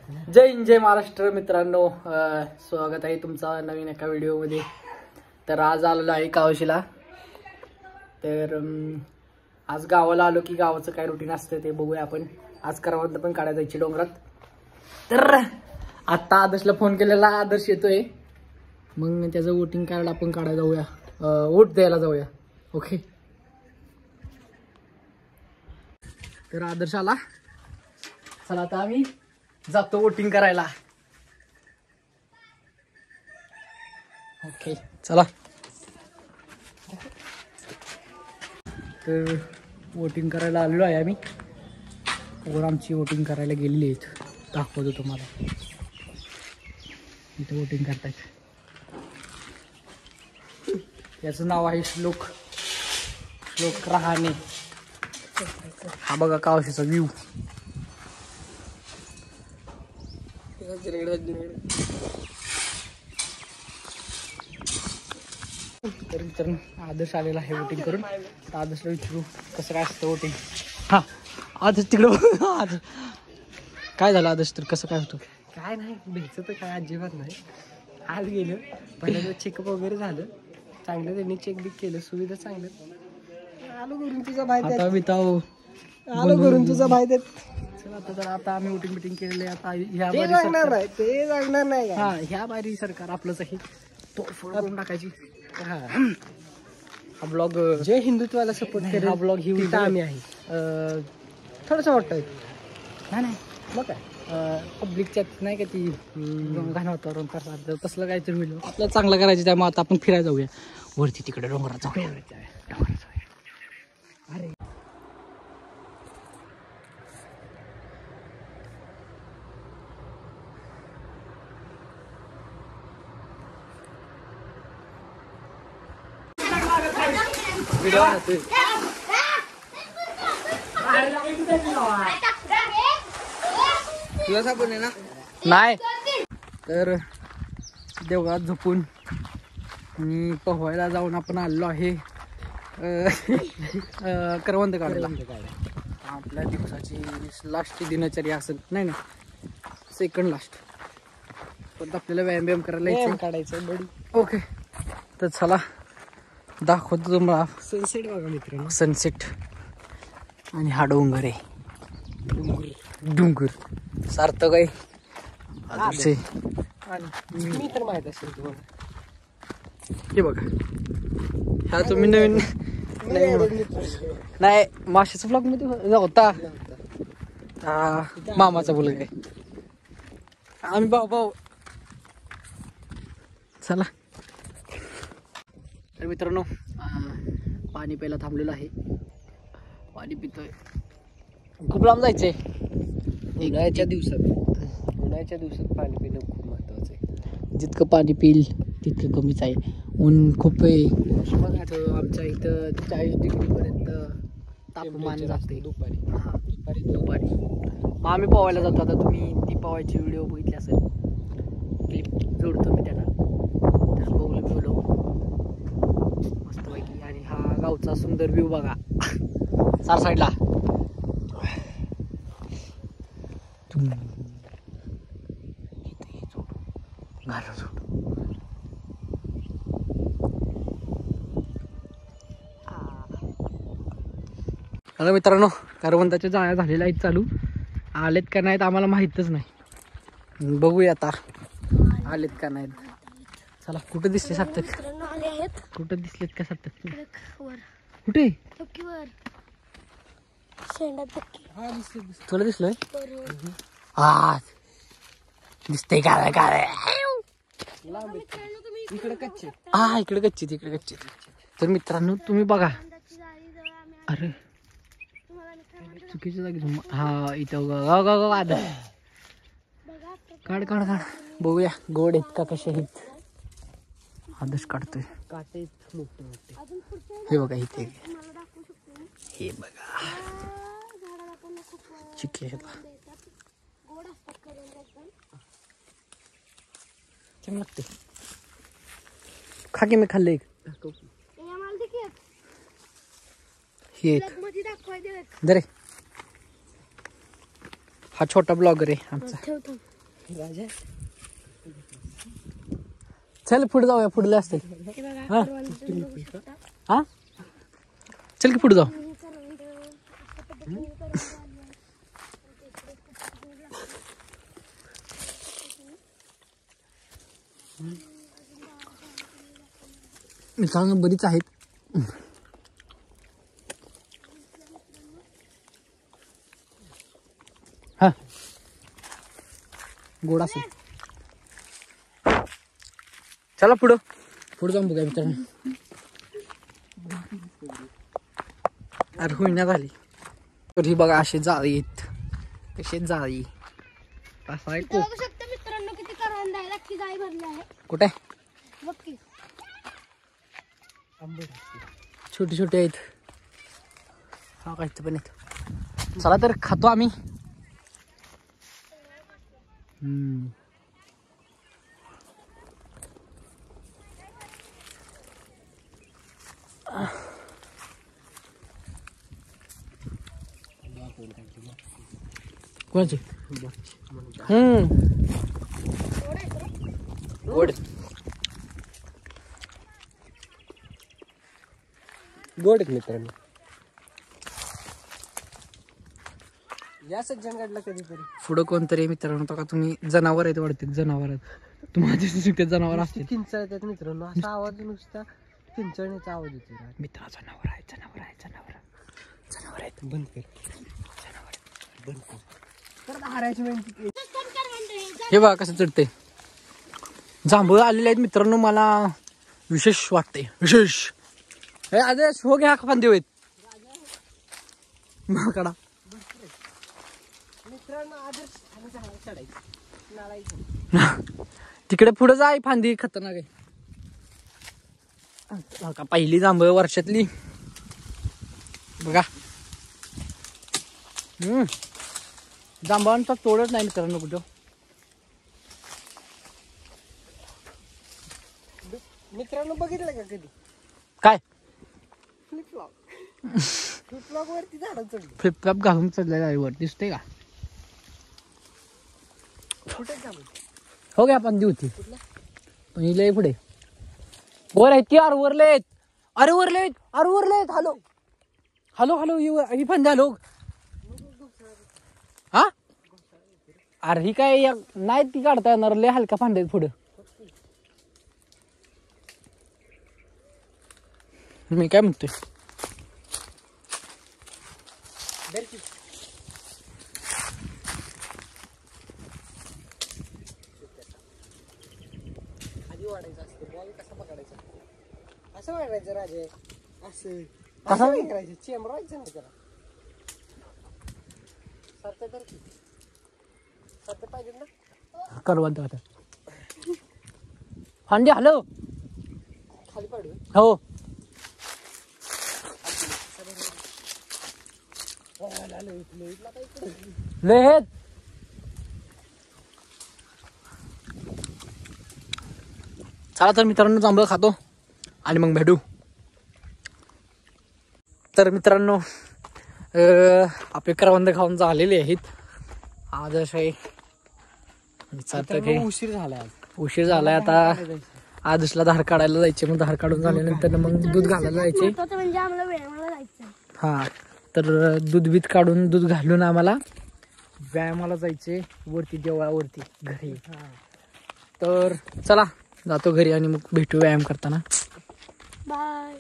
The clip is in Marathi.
जय हिंद जय महाराष्ट्र मित्रांनो, स्वागत आहे तुमचा नवीन एका व्हिडिओमध्ये। तर आज आलेलो आहे कावशीला। तर आज गावाला आलो की गावाचं काय रुटीन असतं ते बघूया आपण। आज करवंद पण काढायला जायची डोंगरात। तर आता आदर्शला फोन केलेला, आदर्श येतोय, मग त्याचं वोटिंग कार्ड आपण काढायला जाऊया, वोट द्यायला जाऊया। ओके, तर आदर्श आला, चला आता आम्ही जातो वोटिंग करायला। ओके चला। तर वोटिंग करायला आलेलो आहे आम्ही, वर आमची वोटिंग करायला गेलेली आहेत, दाखवतो तुम्हाला। इथे वोटिंग करतायत, याचं नाव आहे श्लोक रहाणे। हा बघा कावशीचा व्ह्यू। तर आदर्श आलेला आहे वोटिंग करून। आदर्शला विचारू कसं काय असतं वोटिंग। हा आदर्श तिकडं आज काय झालं आदर्श, तर कसं काय होतं? काय नाही, भेटचं तर काय अजिबात नाही। आज गेलो, पहिल्यांदा चेकअप वगैरे झालं, चांगलं त्यांनी चेक बिक केलं, सुविधा चांगलं। आलो करून तुझा भाई आता बिताव आलो करून तुझा भाई देत। चला तर आता आम्ही वोटिंग बिटिंग केलेले। आता ह्या ते बारी सांगणार सरकार, नाही, ते सांगणार नाही काय। हा ह्या बारी सरकार आपलंच आहे, तोडफोड करून टाकायची। हा ब्लॉग जे हिंदुत्वाला सपोर्ट करेल हा ब्लॉग ही तिथं आम्ही आहे। थोडंसं वाटतं नाही मग काय, पब्लिकच्यात नाही का ती घाण वातावरण करतात, तसलं काहीतरी होईल। आपल्याला चांगलं करायचं, त्यामुळे आता आपण फिरायला जाऊया वरती, तिकडे डोंगरात जाऊया। अरे तुला सापडले ना? नाही, तर देवळात झोपून आणि पोहायला जाऊन आपण आलेलो आहे करवंद काढायला। आपल्या दिवसाची लास्टची दिनचर्या असेल, नाही ना, सेकंड लास्ट। परत आपल्याला व्यायाम करायला यायचं, काढायचं बडी। ओके तर चला दाखवतो तुम्हाला सनसेट बघा मित्रांनो, सनसेट। आणि हा डोंगर आहे, डोंगर सार्थक आहे आदर्श आहे। मी तर माहित असेल तुम्हाला। हे बघा, ह्या तुम्ही नवीन नाही माशाचा ब्लॉग मध्ये होता, मामाचा मुलगा आहे आम्ही, भाऊ। चला तर मित्रांनो, पाणी प्यायला थांबलेलं आहे, पाणी पितोय। खूप लांब जायचंय उन्हाळ्याच्या दिवसात पाणी पिणं खूप महत्वाचं आहे। जितकं पाणी पिईल तितकं कमीच आहे। ऊन खूप आहे, आमच्या इथं 40 डिग्रीपर्यंत तापमान जाते दुपारी। मग आम्ही पोहायला जातो। आता तुम्ही ती पोहायची व्हिडिओ बघितली असेल, क्लिप जोडतो मी त्याला, तर बघलो मस्तपैकी। आणि हा गावचा सुंदर व्ह्यू बघा, चार साईडला हॅलो मित्रांनो, करवंदाच्या जाळ्या झालेल्या आहेत चालू, आलेत का नाहीत आम्हाला माहीतच नाही, बघूया आता आलेत का नाहीत। चला, कुठे दिसले सार्थक? कुठे दिसलेत का सार्थक? कुठे? तुला दिसलोय? हा दिसतंय का काय? इकडे कच्चे, हा इकडे गच्ची, तिकडे गच्ची। तर मित्रांनो तुम्ही बघा, अरे चुकीच्या जागी, हा इथं काढ बघूया गोड आहेत का कसे आहेत। आदर्श काढतोय, काटे मोठे मोठे। हे बघा इथे, हे बघा चिके छान लागते, खा की, मी खाल्ले एक। हे जरे हा छोटा ब्लॉगर आहे आमचा, राजा चल पुढे जाऊया, पुढले असतील. हा हा चल की पुढे जाऊ. मित्रांनो बरीच आहेत. हा गोड असेल. चला पुढं जाऊन बघा मित्रांनो. अरे होईना झाली. तर ही बघा अशी जाळी आहेत, तशीच जाळी असं आहे. बघू शकता मित्रांनो किती करवंद आहे, अख्खी जाळी भरली आहे. कुठे बघ की. छोटे छोटे आहेत. हा काय पण आहेत. चला तर खातो आम्ही. कोणाचे गोड गोड आहेत मित्रांनो. या सज्जनगडला कधीतरी पुढं कोणतरी मित्रांनो. तो का तुम्ही जनावर आहेत वाटते. जनावर आहेत तुम्हाला दिसू शकते. जनावर असतील. किंचाळतात मित्रांनो. असा आवाज नुसता किंचाळण्याचा आवाज येतो. मित्रा जनावर आहे, जनावर आहे, जनावर जनावर आहेत. बंद कर, बंद कर. परत हारायची वेळ. हे बघा कसं चढते. जांभूळ आलेले आहेत मित्रांनो. मला विशेष वाटते, विशेष. हे आदेश हो घ्या फांदे आहेत काढा. मित्रांनो आदर्श आणि झाडाला चढायचं, नाळायचं. तिकडे पुढे जाय. फांदी खतरनाक आहे. का पहिली जांभळ वर्षातली बघा. जांभळांचा तोडच नाही मित्रांनो कुठं. मित्रांनो बघितलं का कधी काय फ्लिपफ्लॉप वरती झाडं चढली. फ्लिपफ्लॉप घालून चढलेला आहे वर दिसते का. कुठे जाऊ. हो गया फांदी होती पण ही लय पुढे वर आहे ती. अरे वरलेत, अरे वरलेत, अरे वरलेत. हॅलो हॅलो हॅलो ही फांदी. हॅलो हा. अरे ही काय नाही ती काढता येणार. लय हलका फांद्या पुढे. मी काय म्हणतोय. आधी वाढायचं असतं. बॉल कसा पकडायचा. असं वाढायचं राजे. असं कसं नाही करायचं. चेंबरायचं नाही त्याला. सारखं तर सारखं पाहिजे ना. करवंत आता फांदी. हॅलो खाली पाडू. हो लय आहेत. चला तर मित्रांनो जांभळं खातो आणि मग भेटू. तर मित्रांनो आपले करवंद खाऊन झालेले आहेत. आज असे विचारतो की उशीर झाला आज. उशीर झालाय. आता आदर्शला धार काढायला जायचे. मग धार काढून झाल्यानंतर मग दूध घालायला जायचे. महत्वाचं म्हणजे आम्हाला व्यायामाला जायचं. हा तर दूध बीत काढून दूध घालून आम्हाला व्यायामाला जायचे वरती देवळावरती घरी. तर चला जातो घरी आणि मग भेटू व्यायाम करताना. बाय.